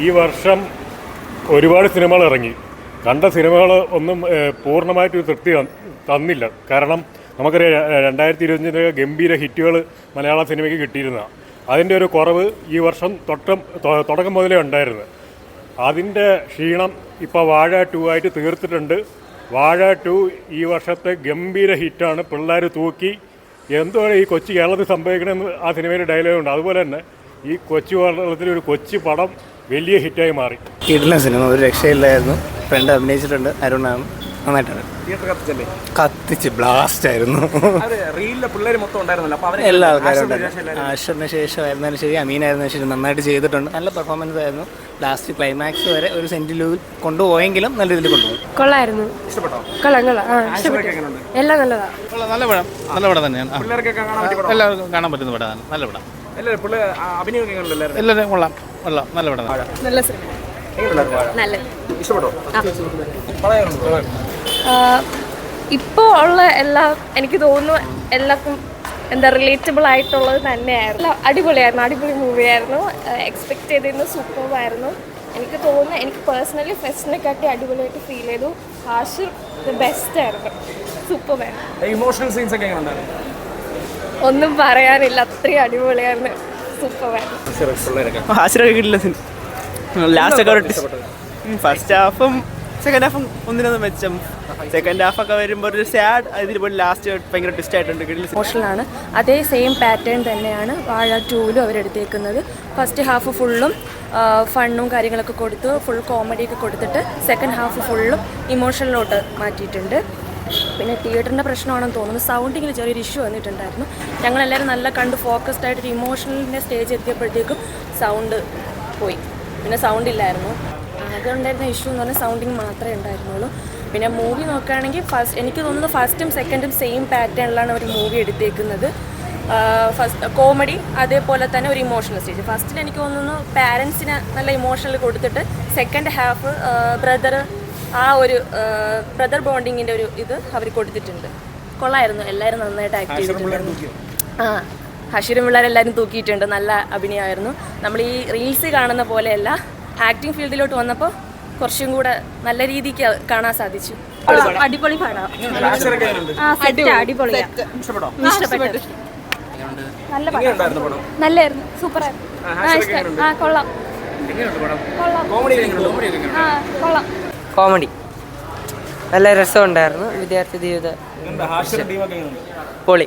ഈ വർഷം ഒരുപാട് സിനിമകൾ ഇറങ്ങി. കണ്ട സിനിമകൾ ഒന്നും പൂർണ്ണമായിട്ട് തൃപ്തി തന്നില്ല. കാരണം നമുക്കറിയാം 2025 ഗംഭീര ഹിറ്റുകൾ മലയാള സിനിമയ്ക്ക് കിട്ടിയിരുന്നതാണ്. അതിൻ്റെ ഒരു കുറവ് ഈ വർഷം തുടക്കം മുതലേ ഉണ്ടായിരുന്നു. അതിൻ്റെ ക്ഷീണം ഇപ്പോൾ വാഴ 2 ആയിട്ട് തീർത്തിട്ടുണ്ട്. വാഴ 2 ഈ വർഷത്തെ ഗംഭീര ഹിറ്റാണ്. പിള്ളേർ തൂക്കി. എന്തുവാണ് ഈ കൊച്ചു കേരളത്തിൽ സംഭവിക്കണമെന്ന് ആ സിനിമയിൽ ഡയലോഗുണ്ട്. അതുപോലെ തന്നെ ഈ കൊച്ചു കേരളത്തിൽ ഒരു കൊച്ചു പടം വലിയ ഹിറ്റായി മാറി. കിടിലൻ സിനിമ, ഒരു രക്ഷയില്ലായിരുന്നു. ഫ്രണ്ട് അഭിനയിച്ചിട്ടുണ്ട്, അരുണാണ്. നന്നായിട്ടാണ് കത്തിച്ച് ബ്ലാസ്റ്റ് ആയിരുന്നു. എല്ലാ ആൾക്കാരും ഉണ്ടായിരുന്നു. ആഷറിന് ശേഷമായിരുന്നാലും ശരി, അമീനായിരുന്നാലും ശരി, നന്നായിട്ട് ചെയ്തിട്ടുണ്ട്. നല്ല പെർഫോമൻസ് ആയിരുന്നു. ലാസ്റ്റ് ക്ലൈമാക്സ് വരെ ഒരു സെന്റിലൂവിൽ കൊണ്ടുപോയെങ്കിലും നല്ല രീതിയിൽ കൊണ്ടുപോകും. കൊള്ളായിരുന്നു. എല്ലാം നല്ലതാണ്. നല്ല പടം, നല്ല പടം തന്നെയാണ്. എല്ലാവർക്കും കാണാൻ പറ്റുന്ന പടമാണ്. നല്ല പടം. എല്ലാവരും കൊള്ളാം, കൊള്ളാം, നല്ല പടം. നല്ല സിനിമ. ഇപ്പോൾ ഉള്ള എല്ലാം എനിക്ക് തോന്നുന്നു എല്ലാവർക്കും റിലേറ്റബിൾ ആയിട്ടുള്ളത് തന്നെയായിരുന്നു. അടിപൊളിയായിരുന്നു, അടിപൊളി മൂവിയായിരുന്നു. എക്സ്പെക്ട് ചെയ്തിരുന്നു, സൂപ്പറായിരുന്നു. എനിക്ക് തോന്നുന്നു, എനിക്ക് പേഴ്സണലി ഫെസ്റ്റിനെക്കാട്ടി അടിപൊളിയായിട്ട് ഫീൽ ചെയ്തു. ഹാഷിർ ദ ബെസ്റ്റ് ആയിരുന്നു, സൂപ്പറായിരുന്നു. ഒന്നും പറയാനില്ല, അത്രയും അടിപൊളിയായിരുന്നു, സൂപ്പറായിരുന്നു. ലാസ്റ്റ് ഒക്കെ ഫസ്റ്റ് ഹാഫും സെക്കൻഡ് ഹാഫും ഒന്നിനൊന്നും മെച്ചം. സെക്കൻഡ് ഹാഫൊക്കെ വരുമ്പോൾ ഒരു സാഡ്, ഇതിൽ പോയി ലാസ്റ്റ് ഭയങ്കര ട്വിസ്റ്റ് ആയിട്ടുണ്ട്. ഇമോഷണലാണ്. അതേ സെയിം പാറ്റേൺ തന്നെയാണ് വാഴ 2-ലും അവരെടുത്തേക്കുന്നത്. ഫസ്റ്റ് ഹാഫ് ഫുള്ളും ഫണ്ണും കാര്യങ്ങളൊക്കെ കൊടുത്ത് ഫുൾ കോമഡിയൊക്കെ കൊടുത്തിട്ട് സെക്കൻഡ് ഹാഫ് ഫുള്ളും ഇമോഷണലിലോട്ട് മാറ്റിയിട്ടുണ്ട്. പിന്നെ തിയേറ്ററിൻ്റെ പ്രശ്നമാണെന്ന് തോന്നുന്നു. സൗണ്ടിങ്ങിൽ ചെറിയൊരു ഇഷ്യൂ വന്നിട്ടുണ്ടായിരുന്നു. ഞങ്ങളെല്ലാവരും നല്ല കണ്ട് ഫോക്കസ്ഡ് ആയിട്ടൊരു ഇമോഷണലിൻ്റെ സ്റ്റേജ് എത്തിയപ്പോഴത്തേക്കും സൗണ്ട് പോയി. പിന്നെ സൗണ്ട് ഇല്ലായിരുന്നു. ആകെ ഉണ്ടായിരുന്ന ഇഷ്യൂ എന്ന് പറഞ്ഞാൽ സൗണ്ടിങ് മാത്രമേ ഉണ്ടായിരുന്നുള്ളൂ. പിന്നെ മൂവി നോക്കുകയാണെങ്കിൽ എനിക്ക് തോന്നുന്നു ഫസ്റ്റും സെക്കൻഡും സെയിം പാറ്റേണിലാണ് ഒരു മൂവി എടുത്തേക്കുന്നത്. ഫസ്റ്റ് കോമഡി, അതേപോലെ തന്നെ ഒരു ഇമോഷണൽ സ്റ്റേജ്. ഫസ്റ്റിൽ എനിക്ക് തോന്നുന്നു പാരൻസിന് നല്ല ഇമോഷണൽ കൊടുത്തിട്ട് സെക്കൻഡ് ഹാഫ് ബ്രദർ ബോണ്ടിങ്ങിൻ്റെ ഒരു ഇത് അവർ കൊടുത്തിട്ടുണ്ട്. കൊള്ളായിരുന്നു. എല്ലാവരും നന്നായിട്ട് ആക്ട് ചെയ്തിട്ടുണ്ട്. ഹഷീറും പിള്ളേരെല്ലാവരും തൂക്കിയിട്ടുണ്ട്. നല്ല അഭിനയമായിരുന്നു. നമ്മൾ ഈ റീൽസ് കാണുന്ന പോലെയല്ല, ആക്ടിങ് ഫീൽഡിലോട്ട് വന്നപ്പോൾ കുറച്ചും കൂടെ നല്ല രീതിക്ക് കാണാൻ സാധിച്ചു. അടിപൊളി പടം, ഇഷ്ടപ്പെട്ടു. നല്ല പടം, നല്ലായിരുന്നു, സൂപ്പറായിരുന്നു. കൊള്ളാം. കോമഡി നല്ല രസമുണ്ടായിരുന്നു. വിദ്യാർത്ഥി ജീവിതം പൊളി.